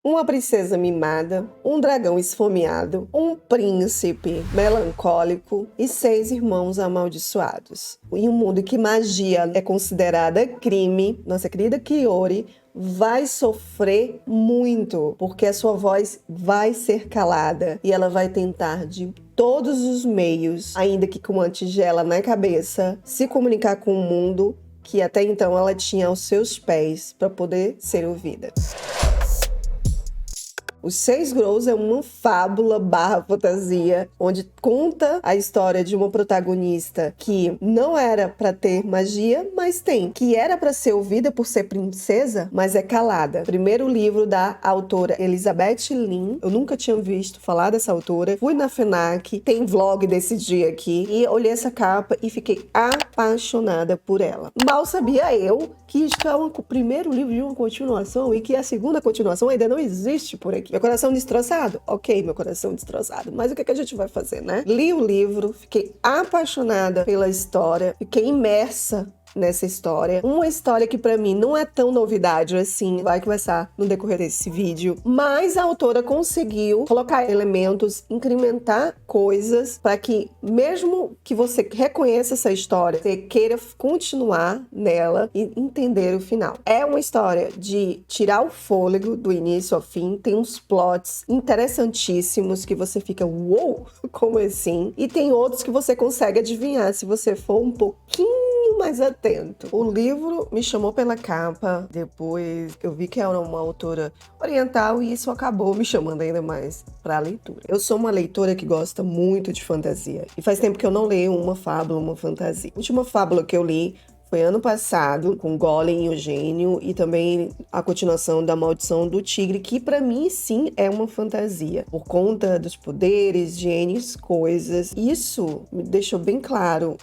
Uma princesa mimada, um dragão esfomeado, um príncipe melancólico e 6 irmãos amaldiçoados. Em um mundo em que magia é considerada crime, nossa querida Kiori vai sofrer muito, porque a sua voz vai ser calada e ela vai tentar de todos os meios, ainda que com uma tigela na cabeça, se comunicar com o mundo que até então ela tinha aos seus pés para poder ser ouvida. Os 6 Grows é uma fábula barra fantasia, onde conta a história de uma protagonista que não era para ter magia, mas tem. Que era para ser ouvida por ser princesa, mas é calada. Primeiro livro da autora Elizabeth Lin. Eu nunca tinha visto falar dessa autora. Fui na FENAC, tem vlog desse dia aqui, e olhei essa capa e fiquei apaixonada por ela. Mal sabia eu que isto é o primeiro livro de uma continuação e que a segunda continuação ainda não existe por aqui. Meu coração destroçado? Ok, meu coração destroçado. Mas o que a gente vai fazer, né? Li o livro, fiquei apaixonada pela história, fiquei imersa nessa história. Uma história que pra mim não é tão novidade assim, vai começar no decorrer desse vídeo, mas a autora conseguiu colocar elementos, incrementar coisas para que mesmo que você reconheça essa história, você queira continuar nela e entender o final. É uma história de tirar o fôlego do início ao fim, tem uns plots interessantíssimos que você fica, uou, como assim? E tem outros que você consegue adivinhar se você for um pouquinho mais atento. O livro me chamou pela capa, depois eu vi que era uma autora oriental e isso acabou me chamando ainda mais para a leitura. Eu sou uma leitora que gosta muito de fantasia e faz tempo que eu não leio uma fábula, uma fantasia. A última fábula que eu li foi ano passado, com Golem e Eugênio, e também a continuação da Maldição do Tigre, que pra mim sim é uma fantasia, por conta dos poderes, de N coisas. Isso me deixou bem claro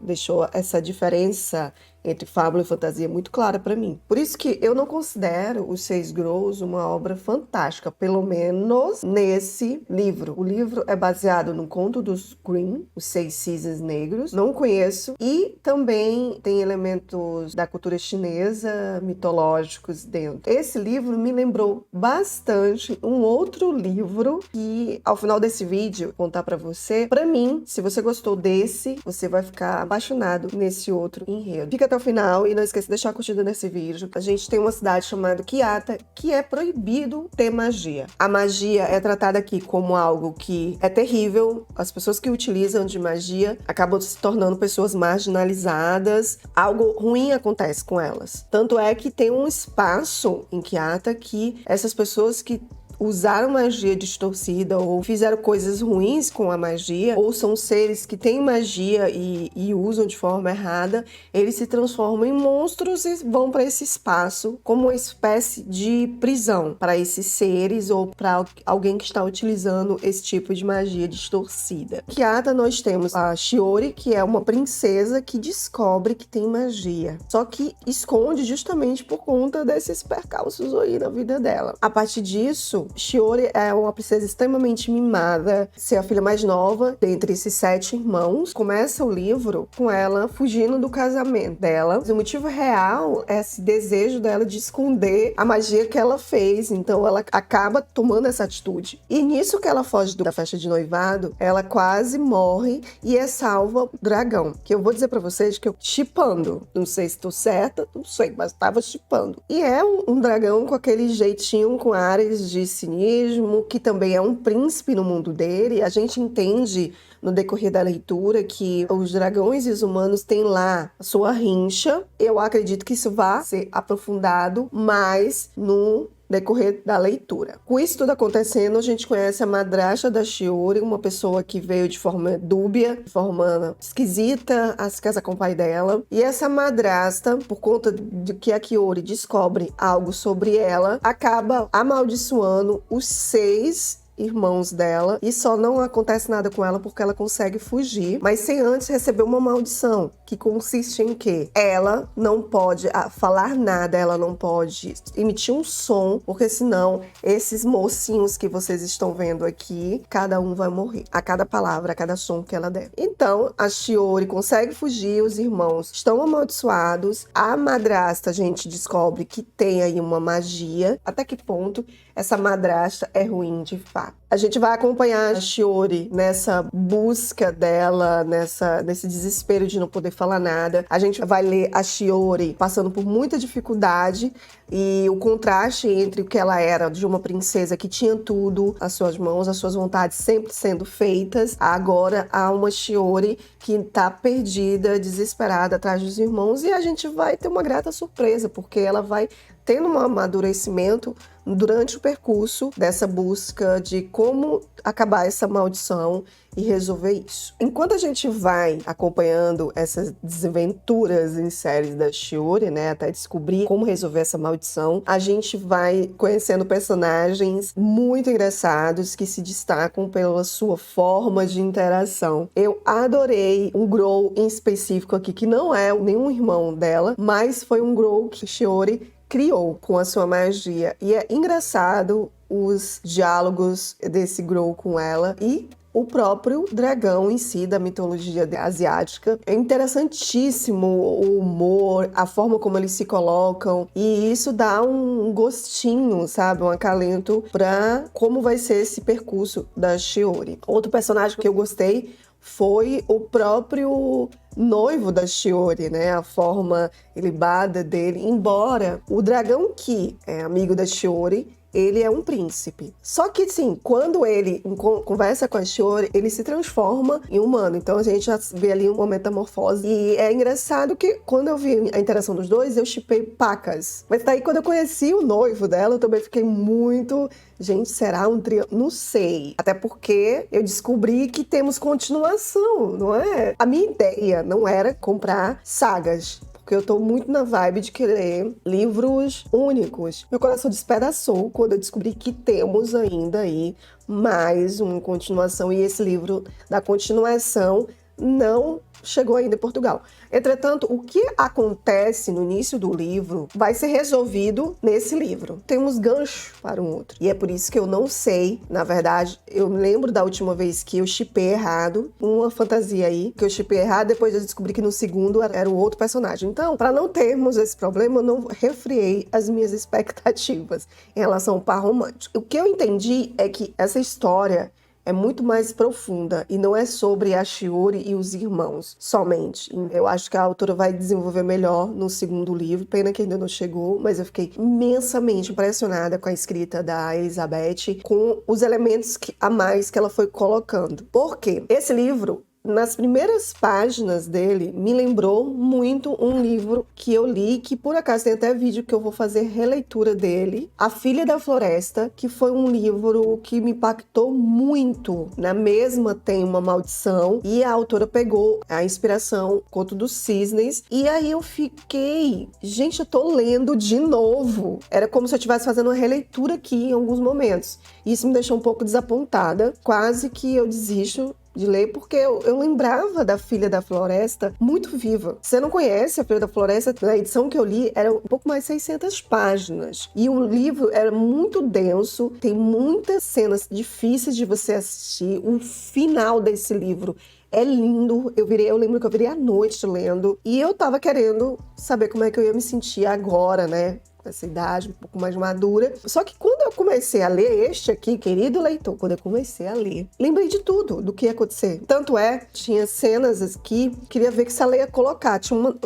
deixou essa diferença entre fábula e fantasia muito clara para mim. Por isso que eu não considero Os 6 Grows uma obra fantástica, pelo menos nesse livro. O livro é baseado no conto dos Grimm, Os 6 Cisnes Negros. Não conheço. E também tem elementos da cultura chinesa, mitológicos dentro. Esse livro me lembrou bastante um outro livro que, ao final desse vídeo, vou contar para você. Para mim, se você gostou desse, você vai ficar apaixonado nesse outro enredo. Fica até o final e não esqueça de deixar a curtida nesse vídeo. A gente tem uma cidade chamada Kiata, que é proibido ter magia. A magia é tratada aqui como algo que é terrível. As pessoas que utilizam de magia acabam se tornando pessoas marginalizadas. Algo ruim acontece com elas. Tanto é que tem um espaço em Kiata que essas pessoas que usaram magia distorcida ou fizeram coisas ruins com a magia, ou são seres que têm magia e usam de forma errada, eles se transformam em monstros e vão para esse espaço como uma espécie de prisão para esses seres ou para alguém que está utilizando esse tipo de magia distorcida. Em Kiata nós temos a Shiori, que é uma princesa que descobre que tem magia, só que esconde justamente por conta desses percalços aí na vida dela. A partir disso, Shiori é uma princesa extremamente mimada, ser a filha mais nova dentre esses 7 irmãos. Começa o livro com ela fugindo do casamento dela. O motivo real é esse desejo dela de esconder a magia que ela fez, então ela acaba tomando essa atitude. E nisso que ela foge da festa de noivado, ela quase morre e é salva o dragão, que eu vou dizer pra vocês que eu shippando, não sei se tô certa, não sei, mas tava shippando. E é um dragão com aquele jeitinho, com áreas de cinismo, que também é um príncipe no mundo dele. A gente entende no decorrer da leitura que os dragões e os humanos têm lá a sua rincha. Eu acredito que isso vai ser aprofundado mais no decorrer da leitura. Com isso tudo acontecendo, a gente conhece a madrasta da Shiori, uma pessoa que veio de forma dúbia, de forma esquisita, a se casar com o pai dela. E essa madrasta, por conta de que a Kiori descobre algo sobre ela, acaba amaldiçoando os 6 irmãos dela, e só não acontece nada com ela porque ela consegue fugir, mas sem antes receber uma maldição, que consiste em que ela não pode falar nada, ela não pode emitir um som, porque senão esses mocinhos que vocês estão vendo aqui, cada um vai morrer. A cada palavra, a cada som que ela der. Então, a Shiori consegue fugir, os irmãos estão amaldiçoados, a madrasta, a gente descobre que tem aí uma magia. Até que ponto essa madrasta é ruim de fato? A gente vai acompanhar a Shiori nessa busca dela, nesse desespero de não poder falar nada. A gente vai ler a Shiori passando por muita dificuldade e o contraste entre o que ela era de uma princesa que tinha tudo às suas mãos, as suas vontades sempre sendo feitas. Agora há uma Shiori que tá perdida, desesperada atrás dos irmãos, e a gente vai ter uma grata surpresa, porque ela vai tendo um amadurecimento durante o percurso dessa busca de como acabar essa maldição e resolver isso. Enquanto a gente vai acompanhando essas desventuras em séries da Shiori, né, até descobrir como resolver essa maldição, a gente vai conhecendo personagens muito engraçados que se destacam pela sua forma de interação. Eu adorei um Grow em específico aqui, que não é nenhum irmão dela, mas foi um Grow que Shiori criou com a sua magia. E é engraçado os diálogos desse Grow com ela e o próprio dragão em si, da mitologia asiática. É interessantíssimo o humor, a forma como eles se colocam, e isso dá um gostinho, sabe? Um acalento para como vai ser esse percurso da Shiori. Outro personagem que eu gostei foi o próprio noivo da Shiori, né? A forma ilibada dele. Embora o dragão que é amigo da Shiori, ele é um príncipe. Só que, sim, quando ele conversa com a Shiori, ele se transforma em humano. Então, a gente já vê ali uma metamorfose. E é engraçado que, quando eu vi a interação dos dois, eu shippei pacas. Mas daí, quando eu conheci o noivo dela, eu também fiquei muito... Gente, será um trio? Não sei. Até porque eu descobri que temos continuação, não é? A minha ideia não era comprar sagas, porque eu tô muito na vibe de querer livros únicos. Meu coração despedaçou quando eu descobri que temos ainda aí mais uma continuação, e esse livro da continuação não chegou ainda em Portugal. Entretanto, o que acontece no início do livro vai ser resolvido nesse livro. Temos gancho para um outro. E é por isso que eu não sei, na verdade, eu lembro da última vez que eu shippei errado, uma fantasia aí, que eu shippei errado, depois eu descobri que no segundo era o outro personagem. Então, para não termos esse problema, eu não refriei as minhas expectativas em relação ao par romântico. O que eu entendi é que essa história é muito mais profunda e não é sobre a Shiori e os irmãos somente. Eu acho que a autora vai desenvolver melhor no segundo livro, pena que ainda não chegou, mas eu fiquei imensamente impressionada com a escrita da Elizabeth, com os elementos a mais que ela foi colocando. Por quê? Esse livro, nas primeiras páginas dele, me lembrou muito um livro que eu li, que por acaso tem até vídeo que eu vou fazer releitura dele, A Filha da Floresta, que foi um livro que me impactou muito. Na mesma tem uma maldição, e a autora pegou a inspiração, Conto dos Cisnes, e aí eu fiquei, gente, eu tô lendo de novo. Era como se eu estivesse fazendo uma releitura aqui em alguns momentos. Isso me deixou um pouco desapontada, quase que eu desisto de ler, porque eu lembrava da Filha da Floresta muito viva. Você não conhece a Filha da Floresta? Na edição que eu li, era um pouco mais de 600 páginas. E o livro era muito denso, tem muitas cenas difíceis de você assistir. O final desse livro é lindo. Eu lembro que eu virei à noite lendo. E eu tava querendo saber como é que eu ia me sentir agora, né? Essa idade um pouco mais madura. Só que quando eu comecei a ler este aqui, querido leitor, quando eu comecei a ler, lembrei de tudo, do que ia acontecer. Tanto é, tinha cenas aqui, queria ver que se ela ia colocar.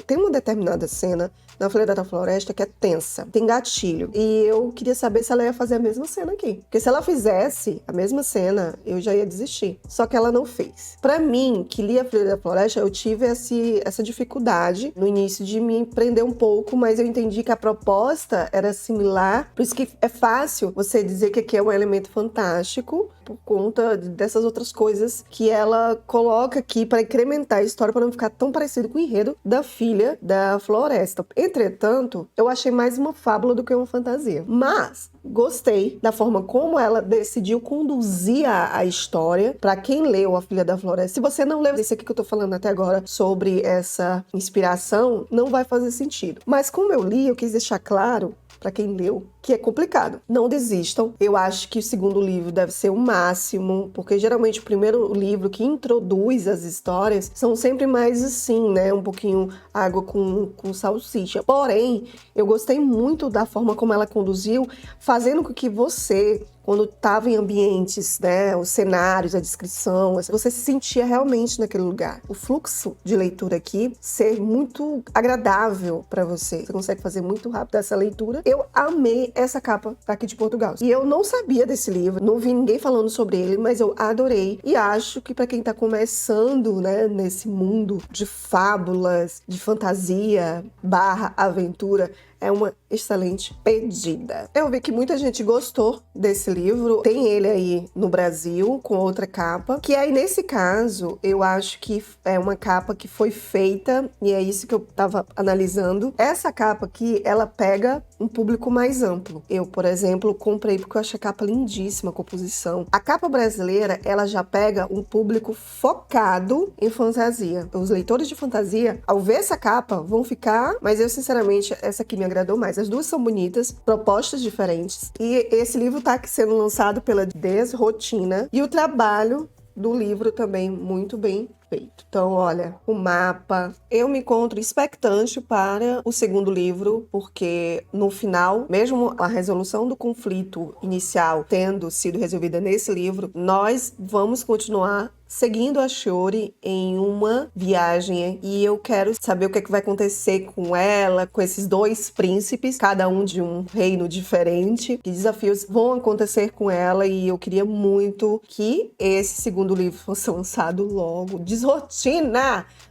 Tem uma determinada cena na Filha da Floresta que é tensa, tem gatilho. E eu queria saber se ela ia fazer a mesma cena aqui. Porque se ela fizesse a mesma cena, eu já ia desistir. Só que ela não fez. Pra mim, que li a Filha da Floresta, eu tive essa dificuldade no início de me prender um pouco, mas eu entendi que a proposta era similar. Por isso que é fácil você dizer que aqui é um elemento fantástico, por conta dessas outras coisas que ela coloca aqui para incrementar a história, para não ficar tão parecido com o enredo da Filha da Floresta. Entretanto, eu achei mais uma fábula do que uma fantasia. Mas gostei da forma como ela decidiu conduzir a história. Para quem leu A Filha da Floresta, se você não leu esse aqui que eu tô falando até agora sobre essa inspiração, não vai fazer sentido. Mas como eu li, eu quis deixar claro para quem leu, que é complicado. Não desistam. Eu acho que o segundo livro deve ser o máximo, porque geralmente o primeiro livro que introduz as histórias são sempre mais assim, né? Um pouquinho água com salsicha. Porém, eu gostei muito da forma como ela conduziu, fazendo com que você, quando estava em ambientes, né, os cenários, a descrição, você se sentia realmente naquele lugar. O fluxo de leitura aqui ser muito agradável para você. Você consegue fazer muito rápido essa leitura. Eu amei essa capa aqui de Portugal. E eu não sabia desse livro, não vi ninguém falando sobre ele, mas eu adorei. E acho que para quem tá começando, né, nesse mundo de fábulas, de fantasia / aventura, é uma excelente pedida. Eu vi que muita gente gostou desse livro. Tem ele aí no Brasil, com outra capa. Que aí, nesse caso, eu acho que é uma capa que foi feita, e é isso que eu tava analisando. Essa capa aqui, ela pega um público mais amplo. Eu, por exemplo, comprei porque eu achei a capa lindíssima, a composição. A capa brasileira, ela já pega um público focado em fantasia. Os leitores de fantasia, ao ver essa capa, vão ficar... Mas eu, sinceramente, essa aqui me agradou mais. As duas são bonitas, propostas diferentes. E esse livro tá aqui sendo lançado pela Desrotina. E o trabalho do livro também muito bem feito. Então, olha, o mapa. Eu me encontro expectante para o segundo livro, porque no final, mesmo a resolução do conflito inicial tendo sido resolvida nesse livro, nós vamos continuar seguindo a Shiori em uma viagem, e eu quero saber o que é que vai acontecer com ela, com esses dois príncipes, cada um de um reino diferente, que desafios vão acontecer com ela, e eu queria muito que esse segundo livro fosse lançado logo.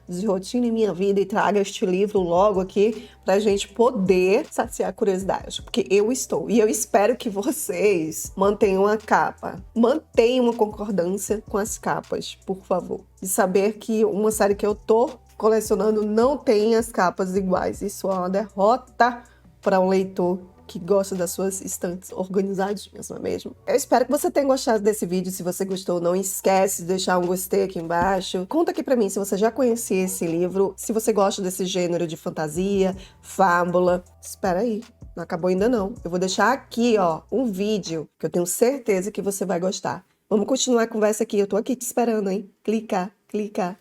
Desrotine minha vida e traga este livro logo aqui pra gente poder saciar a curiosidade, porque eu estou. E eu espero que vocês mantenham a capa, mantenham uma concordância com as capas, por favor. E saber que uma série que eu tô colecionando não tem as capas iguais. Isso é uma derrota para um leitor que gosta das suas estantes organizadinhas, não é mesmo? Eu espero que você tenha gostado desse vídeo. Se você gostou, não esquece de deixar um gostei aqui embaixo. Conta aqui pra mim se você já conhecia esse livro, se você gosta desse gênero de fantasia, fábula. Espera aí, não acabou ainda não. Eu vou deixar aqui, ó, um vídeo que eu tenho certeza que você vai gostar. Vamos continuar a conversa aqui, eu tô aqui te esperando, hein? Clica, clica.